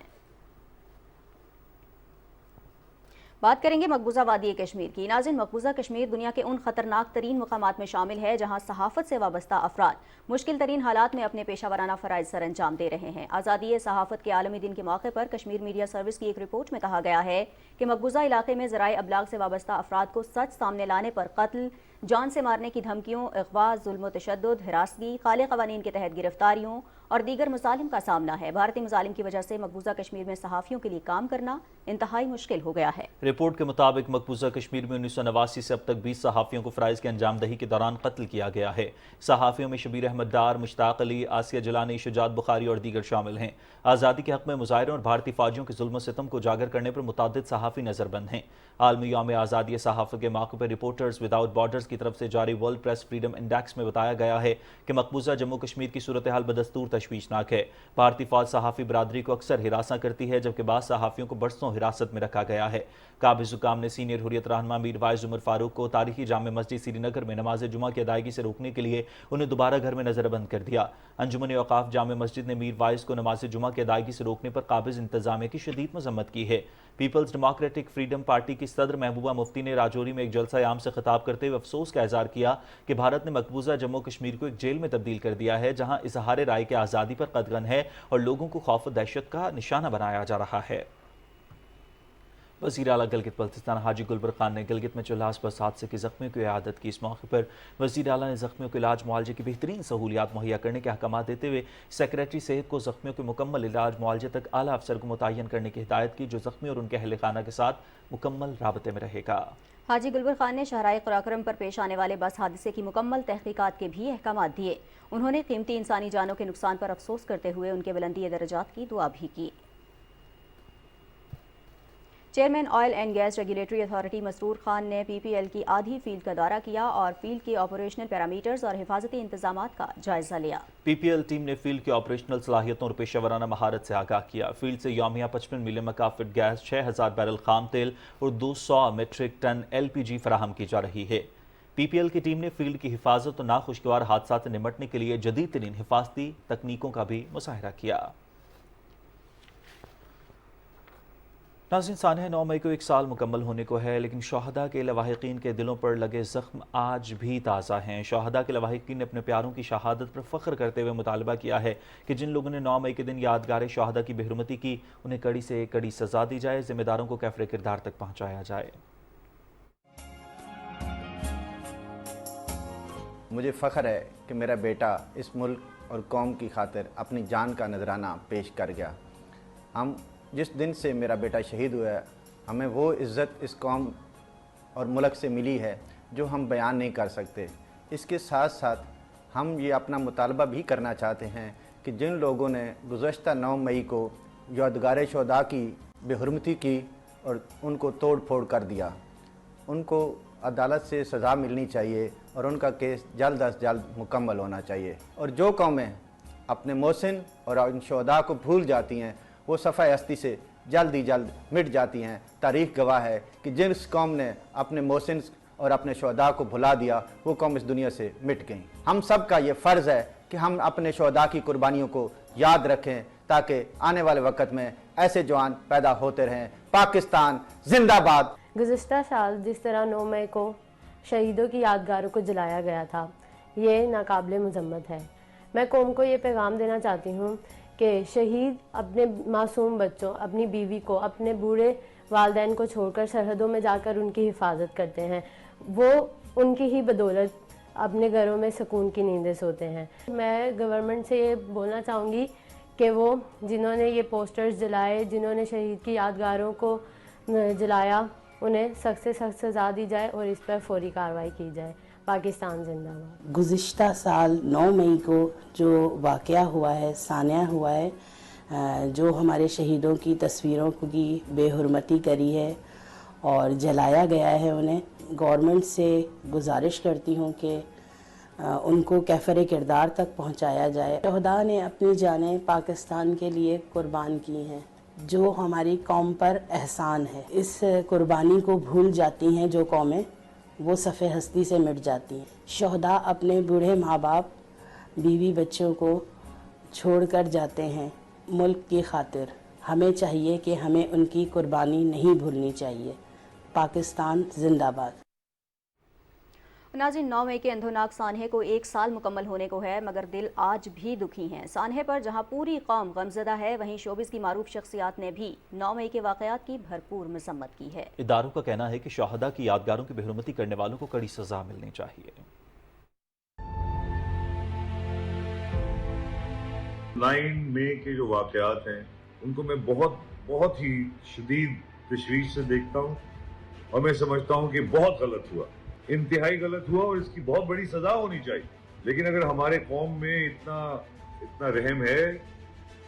بات کریں گے مقبوضہ وادی کشمیر کی۔ ناظرین، مقبوضہ کشمیر دنیا کے ان خطرناک ترین مقامات میں شامل ہے جہاں صحافت سے وابستہ افراد مشکل ترین حالات میں اپنے پیشہ ورانہ فرائض سر انجام دے رہے ہیں۔ آزادی صحافت کے عالمی دن کے موقع پر کشمیر میڈیا سروس کی ایک رپورٹ میں کہا گیا ہے کہ مقبوضہ علاقے میں ذرائع ابلاغ سے وابستہ افراد کو سچ سامنے لانے پر قتل، جان سے مارنے کی دھمکیوں، اغوا، ظلم و تشدد، ہراسگی، خالے قوانین کے تحت گرفتاریوں اور دیگر مظالم کا سامنا ہے۔ بھارتی مظالم کی وجہ سے مقبوضہ کشمیر میں صحافیوں کے لیے کام کرنا انتہائی مشکل ہو گیا ہے۔ رپورٹ کے مطابق مقبوضہ کشمیر میں 1989 سے اب تک 20 صحافیوں کو فرائض کے انجام دہی کے دوران قتل کیا گیا ہے۔ صحافیوں میں شبیر احمد ڈار، مشتاق علی، آسیہ جلانی، شجاعت بخاری اور دیگر شامل ہیں۔ آزادی کے حق میں مظاہروں اور بھارتی فوجیوں کے ظلم و ستم کو اجاگر کرنے پر متعدد صحافی نظر بند ہیں۔ عالمی یوم آزادی صحافت کے موقع پر رپورٹرز وداؤٹ بارڈرز کی طرف سے جاری ورلڈ پریس فریڈم انڈیکس میں بتایا گیا ہے کہ مقبوضہ جموں کشمیر کی صورتحال بدستور تشویشناک ہے۔ بھارتی فوج صحافی برادری کو اکثر ہراساں کرتی ہے، جبکہ بعض صحافیوں کو برسوں حراست میں رکھا گیا ہے۔ قابض حکام نے سینئر حریت رہنما میر وائز عمر فاروق کو تاریخی جامع مسجد سری نگر میں نماز جمعہ کی ادائیگی سے روکنے کے لیے انہیں دوبارہ گھر میں نظر بند کر دیا۔ انجمن اوقاف جامع مسجد نے میر وائز کو نماز جمعہ کی ادائیگی سے روکنے پر قابض انتظامیہ کی شدید مذمت کی ہے۔ پیپلز ڈیموکریٹک فریڈم پارٹی کی صدر محبوبہ مفتی نے راجوری میں ایک جلسہ عام سے خطاب کرتے ہوئے افسوس کا اظہار کیا کہ بھارت نے مقبوضہ جموں کشمیر کو ایک جیل میں تبدیل کر دیا ہے، جہاں اظہار رائے کی آزادی پر قدغن ہے اور لوگوں کو خوف و دہشت کا نشانہ بنایا جا رہا ہے۔ وزیر اعلیٰ گلگت بلتستان حاجی گلبر خان نے گلگت میں چلاس بس حادثے کے زخمیوں کی عیادت کی۔ اس موقع پر وزیر اعلیٰ نے زخمیوں کے علاج معالجے کی بہترین سہولیات مہیا کرنے کے احکامات دیتے ہوئے سیکریٹری صحت کو زخمیوں کے مکمل علاج معالجے تک اعلیٰ افسر کو متعین کرنے کی ہدایت کی، جو زخمی اور ان کے اہل خانہ کے ساتھ مکمل رابطے میں رہے گا۔ حاجی گلبر خان نے شاہراہ قراقرم پر پیش آنے والے بس حادثے کی مکمل تحقیقات کے بھی احکامات دیے۔ انہوں نے قیمتی انسانی جانوں کے نقصان پر افسوس کرتے ہوئے ان کے بلندی درجات کی دعا بھی کی۔ Chairman oil and gas regulatory authority Masroor Khan نے پی پی ایل کی آدھی فیلڈ کا دورہ کیا اور فیلڈ کے آپریشنل پیرامیٹرز اور حفاظتی انتظامات کا جائزہ لیا۔ پی پی ایل ٹیم نے فیلڈ کی آپریشنل صلاحیتوں اور پیشہ ورانہ مہارت سے آگاہ کیا۔ فیلڈ سے یومیہ 55 ملین مکعب گیس، 6000 بیرل خام تیل اور 200 میٹرک ٹن ایل پی جی فراہم کی جا رہی ہے۔ پی پی ایل کی ٹیم نے فیلڈ کی حفاظت اور ناخوشگوار حادثات سے نمٹنے کے لیے جدید ترین حفاظتی تکنیکوں کا بھی مظاہرہ کیا۔ ناظرین، سانحہ 9 مئی کو 1 سال مکمل ہونے کو ہے، لیکن شہداء کے لواحقین کے دلوں پر لگے زخم آج بھی تازہ ہیں۔ شہداء کے لواحقین نے اپنے پیاروں کی شہادت پر فخر کرتے ہوئے مطالبہ کیا ہے کہ جن لوگوں نے 9 مئی کے دن یادگار شہداء کی بے حرمتی کی، انہیں کڑی سے کڑی سزا دی جائے، ذمہ داروں کو کیفر کردار تک پہنچایا جائے۔ مجھے فخر ہے کہ میرا بیٹا اس ملک اور قوم کی خاطر اپنی جان کا نذرانہ پیش کر گیا۔ ہم جس دن سے میرا بیٹا شہید ہوا ہے، ہمیں وہ عزت اس قوم اور ملک سے ملی ہے جو ہم بیان نہیں کر سکتے۔ اس کے ساتھ ساتھ ہم یہ اپنا مطالبہ بھی کرنا چاہتے ہیں کہ جن لوگوں نے گزشتہ 9 مئی کو یادگار شہداء کی بے حرمتی کی اور ان کو توڑ پھوڑ کر دیا، ان کو عدالت سے سزا ملنی چاہیے اور ان کا کیس جلد از جلد مکمل ہونا چاہیے۔ اور جو قومیں اپنے محسن اور ان شہداء کو بھول جاتی ہیں، وہ صفحہ ہستی سے جلد ہی جلد مٹ جاتی ہیں۔ تاریخ گواہ ہے کہ جس قوم نے اپنے محسن اور اپنے شہداء کو بھلا دیا، وہ قوم اس دنیا سے مٹ گئی۔ ہم سب کا یہ فرض ہے کہ ہم اپنے شہداء کی قربانیوں کو یاد رکھیں تاکہ آنے والے وقت میں ایسے جوان پیدا ہوتے رہیں۔ پاکستان زندہ باد۔ گزشتہ سال جس طرح 9 مئی کو شہیدوں کی یادگاروں کو جلایا گیا تھا، یہ ناقابل مذمت ہے۔ میں قوم کو یہ پیغام دینا چاہتی ہوں کہ شہید اپنے معصوم بچوں، اپنی بیوی کو، اپنے بوڑھے والدین کو چھوڑ کر سرحدوں میں جا کر ان کی حفاظت کرتے ہیں۔ وہ ان کی ہی بدولت اپنے گھروں میں سکون کی نیندیں سوتے ہیں۔ میں گورنمنٹ سے یہ بولنا چاہوں گی کہ وہ جنہوں نے یہ پوسٹرز جلائے، جنہوں نے شہید کی یادگاروں کو جلایا، انہیں سخت سے سخت سزا دی جائے اور اس پر فوری کارروائی کی جائے۔ پاکستان زندہ باد۔ گزشتہ سال 9 مئی کو جو واقعہ ہوا ہے، سانحہ ہوا ہے، جو ہمارے شہیدوں کی تصویروں کی بے حرمتی کری ہے اور جلایا گیا ہے، انہیں گورنمنٹ سے گزارش کرتی ہوں کہ ان کو کیفر کردار تک پہنچایا جائے۔ شہداء نے اپنی جانیں پاکستان کے لیے قربان کی ہیں، جو ہماری قوم پر احسان ہے۔ اس قربانی کو بھول جاتی ہیں جو قومیں، وہ صفحہ ہستی سے مٹ جاتی ہیں۔ شہداء اپنے بوڑھے ماں باپ، بیوی بچوں کو چھوڑ کر جاتے ہیں ملک کی خاطر۔ ہمیں چاہیے کہ ہمیں ان کی قربانی نہیں بھولنی چاہیے۔ پاکستان زندہ باد۔ ناظرین، 9 مئی کے اندھوناک سانحے کو 1 سال مکمل ہونے کو ہے، مگر دل آج بھی دکھی ہیں۔ سانحے پر جہاں پوری قوم غمزدہ ہے، وہیں شوبز کی معروف شخصیات نے بھی 9 مئی کے واقعات کی بھرپور مذمت کی ہے۔ اداروں کا کہنا ہے کہ شہداء کی یادگاروں کی بے حرمتی کرنے والوں کو کڑی سزا ملنی چاہیے۔ 9 مئی کے جو واقعات ہیں، ان کو میں بہت ہی شدید تشویش سے دیکھتا ہوں اور میں سمجھتا ہوں کہ بہت غلط ہوا، انتہائی غلط ہوا اور اس کی بہت بڑی سزا ہونی چاہیے۔ لیکن اگر ہمارے قوم میں اتنا رحم ہے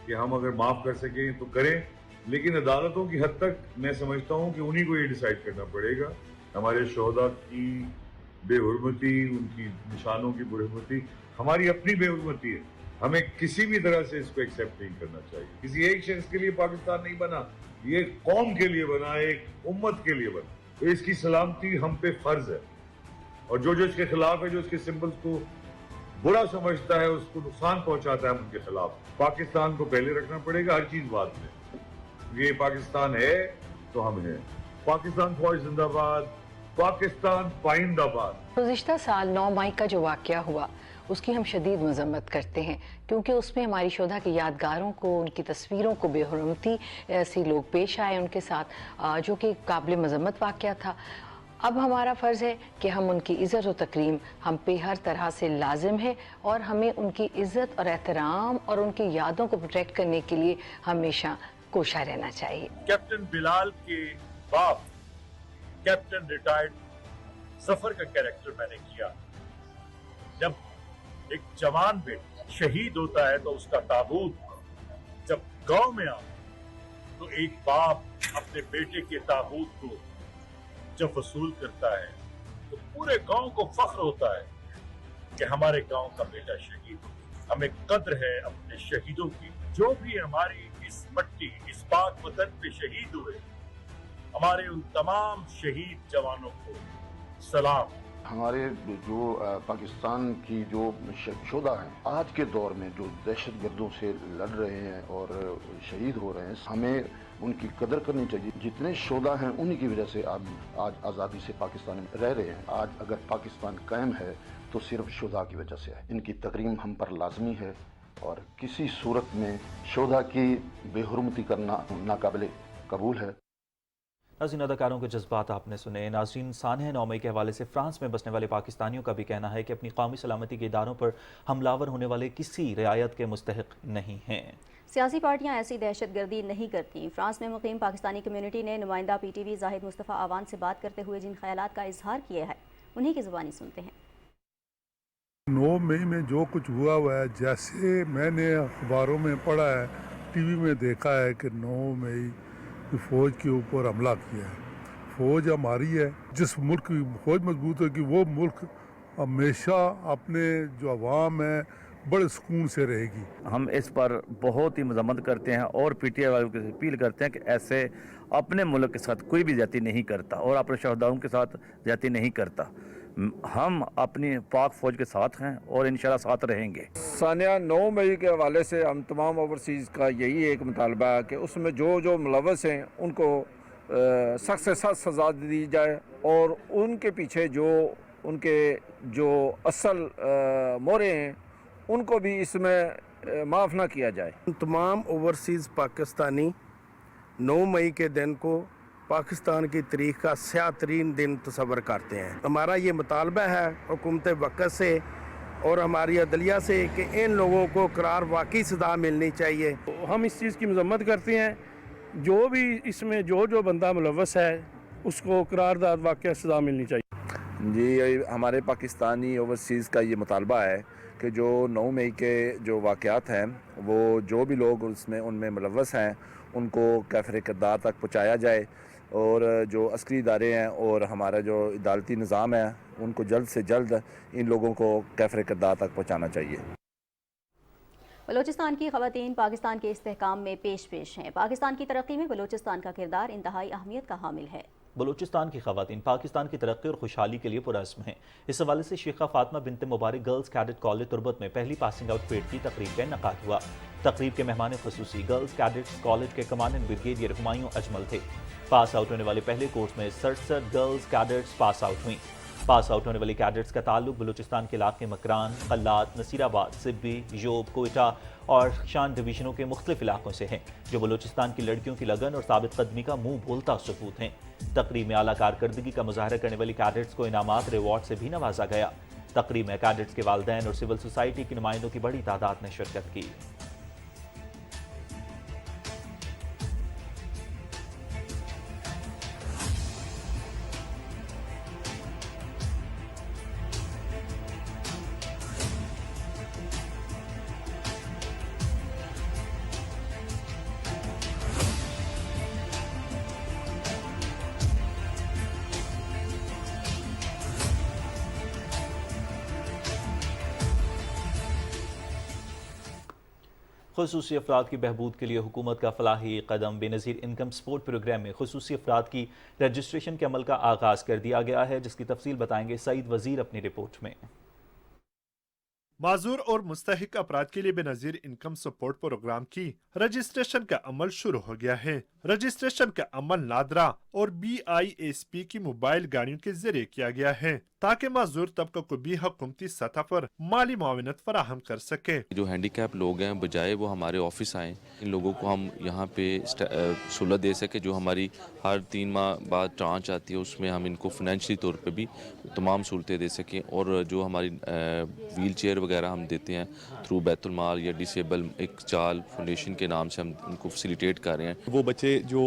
کہ ہم اگر معاف کر سکیں تو کریں، لیکن عدالتوں کی حد تک میں سمجھتا ہوں کہ انہی کو یہ ڈیسائیڈ کرنا پڑے گا۔ ہمارے شہداء کی بے حرمتی، ان کی نشانوں کی بے حرمتی ہماری اپنی بے حرمتی ہے۔ ہمیں کسی بھی طرح سے اس کو ایکسیپٹ نہیں کرنا چاہیے۔ کسی ایک شخص کے لیے پاکستان نہیں بنا، یہ قوم کے لیے بنا، ایک امت کے لیے بنا، تو اس کی سلامتی ہم پہ فرض ہے۔ اور جو اس کے خلاف ہے، جو اس کے سمبلز کو برا سمجھتا ہے، اس کو نقصان پہنچاتا ہے، ہم ان کے خلاف۔ پاکستان کو پہلے رکھنا پڑے گا ہر چیز بعد میں۔ یہ پاکستان ہے تو ہم ہیں۔ پاکستان فوج زندہ باد، پاکستان پائندہ باد۔ گزشتہ سال 9 مئی کا جو واقعہ ہوا، اس کی ہم شدید مذمت کرتے ہیں، کیونکہ اس میں ہماری شہداء کی یادگاروں کو، ان کی تصویروں کو بے حرمتی ایسے لوگ پیش آئے ان کے ساتھ، جو کہ قابل مذمت واقعہ تھا۔ اب ہمارا فرض ہے کہ ہم ان کی عزت و تکریم ہم پہ ہر طرح سے لازم ہے، اور ہمیں ان کی عزت اور احترام اور ان کی یادوں کو پروٹیکٹ کرنے کے لیے ہمیشہ کوشاں رہنا چاہیے۔ کیپٹن بلال کے باپ کیپٹن ریٹائرڈ ظفر کا کیریکٹر میں نے کیا۔ جب ایک جوان بیٹا شہید ہوتا ہے تو اس کا تابوت جب گاؤں میں آتا تو ایک باپ अपने बेटे के ताबूत को जब वसूल करता है तो पूरे गांव को फख्र होता है कि हमारे गांव का बेटा शहीद हो। हमें कद्र है अपने शहीदों की, जो भी हमारी इस मट्टी, इस पाक वतन पे शहीद हुए, हमारे उन तमाम शहीद जवानों को सलाम। हमारे जो पाकिस्तान की जो शोधा हैं आज के दौर में जो दहशतगर्दों से लड़ रहे हैं और शहीद हो रहे हैं, हमें उनकी कदर करनी चाहिए। जितने शोधा हैं उन्हीं की वजह से आज आज़ादी से पाकिस्तान में रह रहे हैं। आज अगर पाकिस्तान कायम है तो सिर्फ शोधा की वजह से है। इनकी तकरीम हम पर लाजमी है और किसी सूरत में शोधा की बेहुरमती करना नाकाबिले कबूल है। नाज़रीन, अदाकारों के जज्बात आपने सुने। नाज़रीन, सानिया 9 मई के हवाले से फ्रांस में बसने वाले पाकिस्तानियों का भी कहना है कि अपनी कौमी सलामती के इदारों पर हमलावर होने वाले किसी रियायत के मुस्तहिक नहीं हैं। सियासी पार्टियां ऐसी दहशतगर्दी नहीं करती। फ्रांस में मुकीम पाकिस्तानी कम्युनिटी ने नुमाइंदा PTV जाहिद मुस्तफ़ा आवान से बात करते हुए जिन ख्यालात का इजहार किया है उन्हीं की ज़ुबानी सुनते हैं। 9 मई में जो कुछ हुआ है, जैसे मैंने अखबारों में पढ़ा है, TV में देखा है कि 9 मई फौज के ऊपर हमला किया है। फौज हमारी है। जिस मुल्क की फौज मजबूत होगी वो मुल्क हमेशा अपने जो अवाम है बड़े सुकून से रहेगी। हम इस पर बहुत ही मजम्मत करते हैं और PTI वालों से अपील करते हैं कि ऐसे अपने मुल्क के साथ कोई भी ज्यादती नहीं करता और अपने शहदाओं के साथ ज्यादती नहीं करता। हम अपनी पाक फौज के साथ हैं और इंशाल्लाह साथ रहेंगे। सानिया 9 मई के हवाले से हम तमाम ओवरसीज़ का यही एक मुतालबा है कि उसमें जो मुलव्वस हैं उनको सख्त से सख्त सज़ा दी जाए और उनके पीछे उनके असल मोहरे हैं उनको भी इसमें माफ़ ना किया जाए। तमाम ओवरसीज़ पाकिस्तानी 9 मई के दिन को पाकिस्तान की तारीख का स्याह तरीन दिन तस्वर करते हैं। हमारा ये मुतालबा है हुकूमत वक़्त से और हमारी अदलिया से कि इन लोगों को करार वाकई सज़ा मिलनी चाहिए। हम इस चीज़ की मजम्मत करते हैं, जो भी इसमें जो बंदा मुलव्वस है उसको करारदाद वाकई सज़ा मिलनी चाहिए। जी, हमारे पाकिस्तानी ओवरसीज़ का ये मुतालबा है कि जो 9 मई के जो वाक़यात हैं वो जो भी लोग उनमें मुलव्वस हैं उनको कैफ़र किरदार तक पहुँचाया जाए और जो अस्करी इदारे हैं और हमारा जो अदालती निज़ाम है उनको जल्द से जल्द इन लोगों को कैफ़र किरदार तक पहुँचाना चाहिए। बलूचिस्तान की ख़वातीन पाकिस्तान के इस्तेहकाम में पेश हैं। पाकिस्तान की तरक्की में बलूचिस्तान का किरदार इंतहाई अहमियत का हामिल है। बलूचिस्तान की ख़वातीन पाकिस्तान की तरक्की और खुशहाली के लिए पुरअज़्म हैं। इस हवाले से शेखा फातिमा बिनते मुबारक गर्ल्स कैडेट कॉलेज तुर्बत में पहली पासिंग आउट परेड की तकरीब का इनेकाद हुआ। तकरीब के मेहमान ख़ुसूसी गर्ल्स कैडेट्स कॉलेज के कमांडेंट ब्रिगेडियर हुमायूं अजमल थे। पास आउट होने वाले पहले कोर्स में 67 गर्ल्स कैडेट्स पास आउट हुई। पास आउट होने वाली कैडेट्स का ताल्लुक बलूचिस्तान के इलाके मकरान, कल्लात, नसीराबाद, सिब्बी, योब, कोयटा और शान डिवीजनों के मुख्तलिफ इलाकों से हैं, जो बलूचिस्तान की लड़कियों की लगन और साबित कदमी का मुंह बोलता सबूत हैं। तकरीब में आला कारकर्दगी का मुजाहरा करने वाली कैडेट्स को इनामात रिवॉर्ड से भी नवाजा गया। तकरीब में कैडेट्स के वालिदैन और सिविल सोसाइटी के नुमाइंदों की बड़ी तादाद ने शिरकत की। खुसूसी अफराद की बहबूद के लिए हुकूमत का फलाही कदम बेनज़ीर इनकम सपोर्ट प्रोग्राम में खुसूसी अफराद की रजिस्ट्रेशन के अमल का आगाज़ कर दिया गया है, जिसकी तफसील बताएंगे सईद वजीर अपनी रिपोर्ट में। माजूर और मुस्तहिक अफराद के लिए बेनज़ीर इनकम सपोर्ट प्रोग्राम की रजिस्ट्रेशन का अमल शुरू हो गया है। रजिस्ट्रेशन का अमल नादरा और BISP की मोबाइल गाड़ियों के जरिए किया गया है, ताकि माजूर तबका को भी हुकूमती सतह पर माली मुआवनत फराहम कर सके। जो हैंडीकैप लोग हैं बजाय वो हमारे ऑफिस आए, इन लोगों को हम यहाँ पे सहूलत दे सके। जो हमारी हर 3 माह बाद ट्रांच आती है उसमें हम इनको फाइनेंशियली तौर पे भी तमाम सहूलतें दे सकें और जो हमारी व्हील चेयर वगैरह हम देते हैं थ्रू बैतुल माल या डिसेबल एक चाल फाउंडेशन के नाम से हम उनको फैसिलिटेट कर रहे हैं। वो बच्चे जो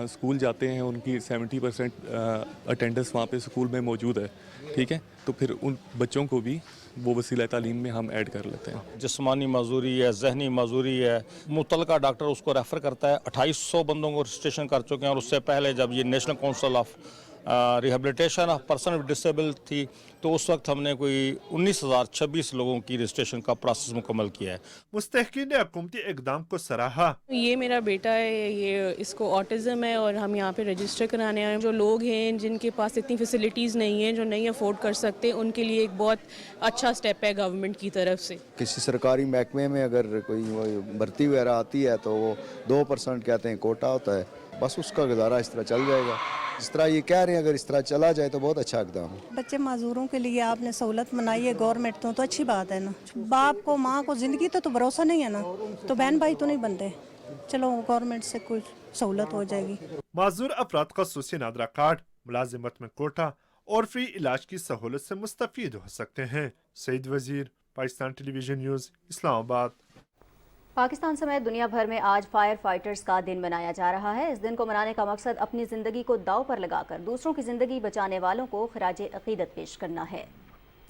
स्कूल जाते हैं उनकी 70% अटेंडेंस वहाँ पे स्कूल में मौजूद है, ठीक है, तो फिर उन बच्चों को भी वो वसीला तालीम में हम ऐड कर लेते हैं। जिस्मानी मजदूरी है, जहनी मजदूरी है, मुतलका डॉक्टर उसको रेफ़र करता है। 2800 बंदों को रजिस्ट्रेशन कर चुके हैं और उससे पहले जब ये national council of rehabilitation of person with disable थी तो उस वक्त हमने कोई 19,026 लोगों की रजिस्ट्रेशन का प्रोसेस मुकम्मल किया है। मुस्तहकीन ने हुकूमती इक़दाम को सराहा। ये मेरा बेटा है, ये इसको ऑटिज़म है और हम यहाँ पे रजिस्टर कराने आए हैं। जो लोग हैं जिनके पास इतनी फैसिलिटीज़ नहीं हैं, जो नहीं अफोर्ड कर सकते, उनके लिए एक बहुत अच्छा स्टेप है गवर्नमेंट की तरफ से। किसी सरकारी महकमे में अगर कोई भर्ती वगैरह आती है तो वो 2% कहते हैं कोटा होता है, बस उसका गुजारा इस तरह चल जाएगा। जिस तरह ये कह रहे हैं अगर इस तरह चला जाए तो बहुत अच्छा इक़दाम है। बच्चे माजूरों के लिए आपने सहूलत बनाई है गवर्नमेंट तो अच्छी बात है ना। बाप को माँ को ज़िंदगी तो भरोसा नहीं है ना, तो बहन भाई तो नहीं बनते। चलो गवर्नमेंट से कुछ सहूलत हो जाएगी। माजूर अफराद ख़ुसूसी नादरा कार्ड, मुलाजिमत में कोटा और फ्री इलाज की सहूलत से मुस्तफ़ीद हो सकते हैं। सईद वज़ीर, पाकिस्तान टेलीविज़न न्यूज़, इस्लामाबाद। पाकिस्तान समेत दुनिया भर में आज फायर फाइटर्स का दिन मनाया जा रहा है। इस दिन को मनाने का मकसद अपनी ज़िंदगी को दांव पर लगाकर दूसरों की ज़िंदगी बचाने वालों को खराजे अक़ीदत पेश करना है।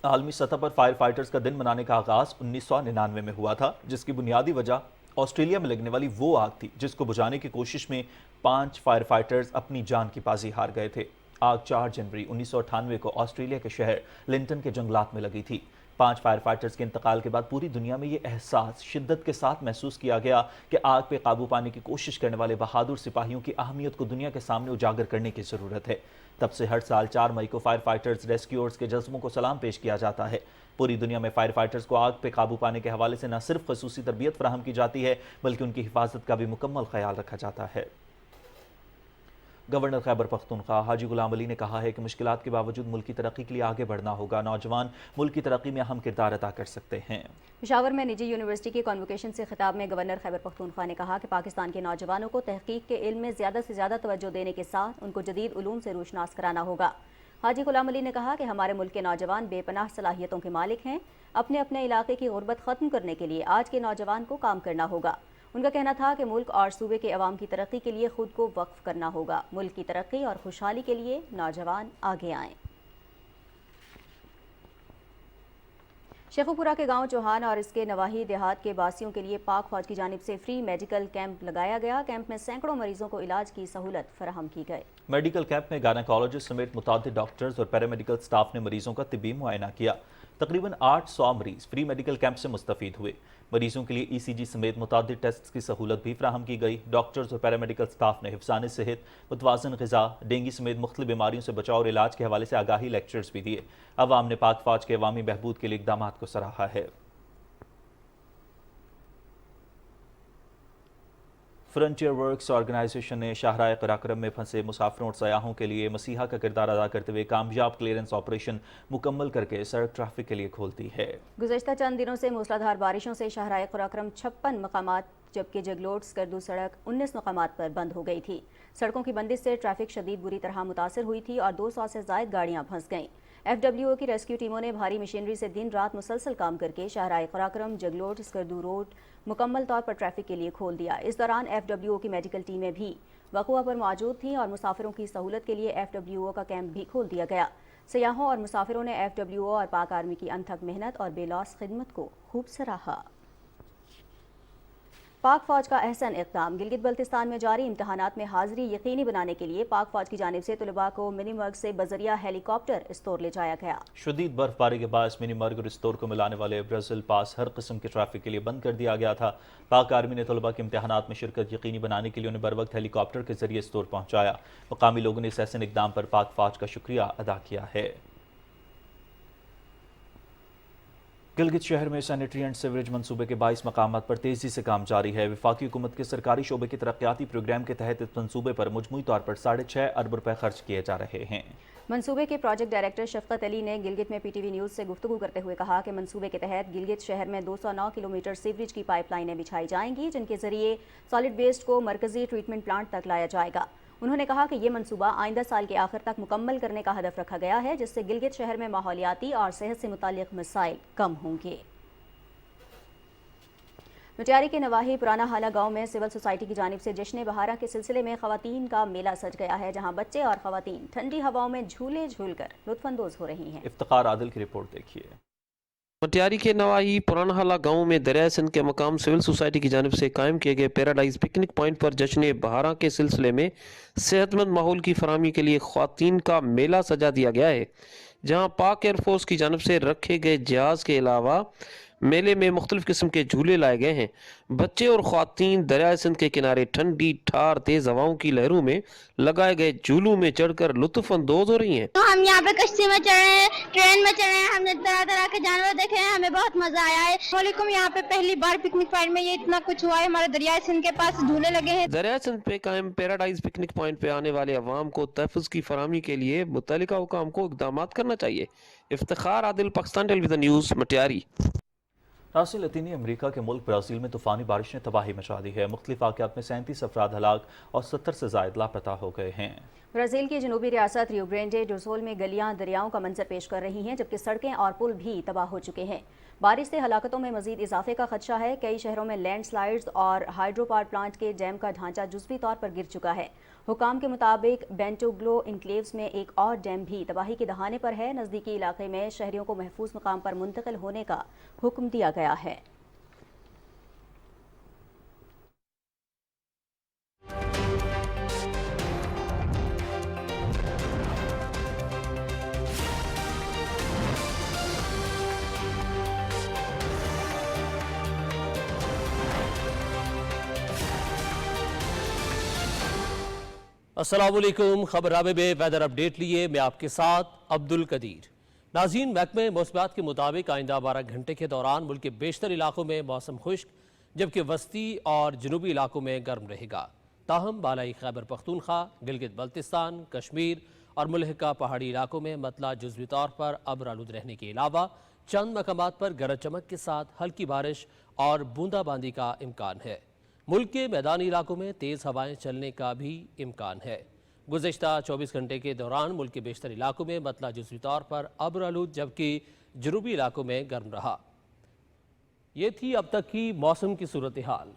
आलमी सतह पर फायर फाइटर्स का दिन मनाने का आगाज़ 1999 में हुआ था, जिसकी बुनियादी वजह ऑस्ट्रेलिया में लगने वाली वो आग थी जिसको बुझाने की कोशिश में 5 फायर फाइटर्स अपनी जान की बाजी हार गए थे। आग 4 जनवरी 1998 को ऑस्ट्रेलिया के शहर लिंटन के जंगलात में लगी थी। 5 फायर फाइटर्स के इंतकाल के बाद पूरी दुनिया में ये एहसास शिद्दत के साथ महसूस किया गया कि आग पे काबू पाने की कोशिश करने वाले बहादुर सिपाहियों की अहमियत को दुनिया के सामने उजागर करने की ज़रूरत है। तब से हर साल 4 मई को फायर फाइटर्स रेस्क्यूअर्स के जज्बों को सलाम पेश किया जाता है। पूरी दुनिया में फायर फाइटर्स को आग पे काबू पाने के हवाले से न सिर्फ खसूसी तरबियत फराहम की जाती है बल्कि उनकी हिफाजत का भी मुकम्मल ख्याल रखा जाता है। गवर्नर खैबर पख्तूनख्वा हाजी गुलाम अली ने कहा है कि मुश्किलात के बावजूद मुल्क की तरक्की के लिए आगे बढ़ना होगा। नौजवान मुल्क की तरक्की में अहम किरदार अदा कर सकते हैं। पेशावर में निजी यूनिवर्सिटी के कॉन्वोकेशन से खिताब में गवर्नर खैबर पख्तूनख्वा ने कहा कि पाकिस्तान के नौजवानों को तहकीक के इल्म में ज़्यादा से ज़्यादा तवज्जो देने के साथ उनको जदीद उलूम से रोशनास कराना होगा। हाजी गुलाम अली ने कहा कि हमारे मुल्क के नौजवान बेपनाह सलाहियतों के मालिक हैं। अपने अपने इलाके की गुर्बत ख़त्म करने के लिए आज के नौजवान को काम करना होगा। उनका कहना था कि मुल्क और सूबे के अवाम की तरक्की के लिए खुद को वक्फ करना होगा। मुल्क की तरक्की और खुशहाली के लिए नौजवान आगे आएं। शेखुपुरा के गांव चौहान और इसके नवाही देहात के बासियों के लिए पाक फौज की जानिब से फ्री मेडिकल कैंप लगाया गया। कैंप में सैकड़ों मरीजों को इलाज की सहूलत फराहम की गई। मेडिकल कैंप में गायनेकोलॉजिस्ट समेत मुतादिद डॉक्टर्स और पैरामेडिकल स्टाफ ने मरीजों का तिब्बी मुआयना किया। तकरीबन 800 मरीज फ्री मेडिकल कैंप से मुस्तफीद हुए। मरीजों के लिए ECG समेत मुतादिद टेस्ट की सहूलत भी फराहम की गई। डॉक्टर्स और पैरामेडिकल स्टाफ ने हिफ्ज़ान सेहत, मुतवाज़न ग़िज़ा, डेंगू समेत मुख्तलिफ बीमारियों से बचाव और इलाज के हवाले से आगाही लेक्चर्स भी दिए। अवाम ने पाक फौज के अवामी बहबूद के लिए इक़दामात को सराहा है। फ्रंटियर वर्क्स ऑर्गेनाइजेशन ने शाहराह कराक्रम में फंसे मुसाफिरों और सयाहों के लिए मसीहा का किरदार अदा करते हुए कामयाब क्लियरेंस ऑपरेशन मुकम्मल करके सड़क ट्रैफिक के लिए खोलती है। गुज़श्ता चंद दिनों से मूसलाधार बारिशों से शाहराह कराक्रम 56 मकामात जबकि जगलोट स्कर्दू सड़क 19 मकामात पर बंद हो गई थी। सड़कों की बंदिश से ट्रैफिक शदीद बुरी तरह मुतासर हुई थी और 200 से ज़ायद गाड़ियाँ फंस गईं। FWO की रेस्क्यू टीमों ने भारी मशीनरी से दिन रात मुसलसल काम करके शाहराह कराक्रम, जगलोट स्कर्दू रोड मुकम्मल तौर पर ट्रैफिक के लिए खोल दिया। इस दौरान FWO की मेडिकल टीमें भी वक़ुआ पर मौजूद थीं और मुसाफिरों की सहूलत के लिए FWO का कैंप भी खोल दिया गया। सयाहों और मुसाफिरों ने FWO और पाक आर्मी की अनथक मेहनत और बेलौस खिदमत को खूब सराहा। पाक फौज का अहसन इक़दाम। गिलगित बल्तिस्तान में जारी इम्तहानात में हाजिरी यकीनी बनाने के लिए पाक फौज की जानिब से तलबा को मिनी मर्ग से बजरिया हेलीकॉप्टर इस्तोर ले जाया गया। शदीद बर्फबारी के बाद मिनी मर्ग और इस्तोर को मिलाने वाले ब्राज़ील पास हर किस्म के ट्रैफिक के लिए बंद कर दिया गया था। पाक आर्मी ने तलबा के इम्तहानात में शिरकत यकीनी बनाने के लिए उन्हें बर वक्त हेलीकॉप्टर के जरिए इस्तोर पहुँचाया। मकामी लोगों ने इस अहसन इक़दाम पर पाक फौज का शुक्रिया अदा किया है। गिलगित शहर में सैनिटरी एंड सीवरेज मनसूबे के 22 मकामात पर तेज़ी से काम जारी है। वफाकी हुकूमत के सरकारी शोबे के तरक्याती प्रोग्राम के तहत इस मनसूबे पर मजमूई तौर पर 6.5 अरब रुपए खर्च किए जा रहे हैं। मनसूबे के प्रोजेक्ट डायरेक्टर शफकत अली ने गिलगित में PTV न्यूज़ से गुफ्तगू करते हुए कहा कि मनसूबे के तहत गिलगित शहर में 209 किलोमीटर सीवरेज की पाइपलाइनें बिछाई जाएंगी, जिनके जरिए सॉलिड वेस्ट को मरकजी ट्रीटमेंट प्लांट तक लाया जाएगा। उन्होंने कहा कि ये मनसूबा आइंदा साल के आखिर तक मुकम्मल करने का हदफ रखा गया है, जिससे गिलगित शहर में माहौलियाती और सेहत से मुताल्लिक मसाइल कम होंगे। मटियारी के नवाही पुराना हाला गांव में सिविल सोसाइटी की जानिब से जश्न बहारा के सिलसिले में खवातीन का मेला सज गया है, जहां बच्चे और खवातीन ठंडी हवाओं में झूले झूलकर लुत्फानंदोज हो रही हैं। इफ्तिखार आदिल की रिपोर्ट देखिए। मटियारी के नवाही पुराना हाला गाँव में दरिया सिंध के मकाम सिविल सोसाइटी की जानिब से कायम किए गए पैराडाइज पिकनिक पॉइंट पर जश्न बहारा के सिलसिले में सेहतमंद माहौल की फराहमी के लिए ख्वातीन का मेला सजा दिया गया है, जहां पाक एयरफोर्स की जानिब से रखे गए जहाज़ के अलावा मेले में मुख्तलिफ किस्म के झूले लाए गए हैं। बच्चे और ख्वातीन दरिया सिंध के किनारे ठंडी ठार तेज हवाओं की लहरों में लगाए गए झूलों में चढ़कर लुत्फ अंदोज हो रही हैं। तो हम यहाँ पे कश्ती में चढ़े हैं, ट्रेन में चढ़े हैं, हमने तरह तरह के जानवर देखे हैं, हमें बहुत मजा आया है। वालेकुम, यहाँ पे पहली बार पिकनिक पॉइंट में ये इतना कुछ हुआ है। हमारे दरिया सिंध के पास झूले लगे हैं। दरिया सिंध पे कायम पैराडाइज पिकनिक पॉइंट पे आने वाले अवाम को तहफ़्फ़ुज़ की फराहमी के लिए मुतल्लिका हुकाम को इक़दाम करना चाहिए। Iftikhar Adil, Pakistan television news, Matiari. नासिर लतीनी अमरीका के मुल्क ब्राज़ील में तूफ़ानी बारिश ने तबाही मचा दी है। मुख्तलिफ वाक़यात में 37 अफराद हलाक और 70 से ज़ायद लापता हो गए हैं। ब्राज़ील की जनूबी रियासत रियो ग्रांडे डो सुल में गलियां दरियाओं का मंजर पेश कर रही हैं, जबकि सड़कें और पुल भी तबाह हो चुके हैं। बारिश से हलाकतों में मजीद इजाफे का खदशा है। कई शहरों में लैंडस्लाइड्स और हाइड्रो पावर प्लांट के डैम का ढांचा जुज़वी तौर पर गिर चुका है। हुकाम के मुताबिक बेंटोग्लो इनक्लेव्स में एक और डैम भी तबाही के दहाने पर है। नज़दीकी इलाके में शहरियों को महफूज मकाम पर मुंतकिल होने का हुक्म दिया गया है। अस्सलामुअलैकुम, खबराबे में वेदर अपडेट लिए मैं आपके साथ अब्दुल कदीर। नाज़रीन, महकमे मौसमियात के मुताबिक आइंदा 12 घंटे के दौरान मुल्क के बेशतर इलाकों में मौसम खुश्क, जबकि वस्ती और जनूबी इलाकों में गर्म रहेगा। ताहम बालाई खैबर पख्तूनख्वा, गिलगित बल्तिस्तान, कश्मीर और मुल्हिका पहाड़ी इलाकों में मतला जुज़वी तौर पर अब्र आलूद रहने के अलावा चंद मकामात पर गरज चमक के साथ हल्की बारिश और बूंदाबांदी का इम्कान है। मुल्क के मैदानी इलाकों में तेज़ हवाएं चलने का भी इम्कान है। गुज़श्ता 24 घंटे के दौरान मुल्क के बेशतर इलाकों में मतला जुज़वी तौर पर अब्र आलूद, जबकि जनूबी इलाकों में गर्म रहा। ये थी अब तक की मौसम की सूरत हाल।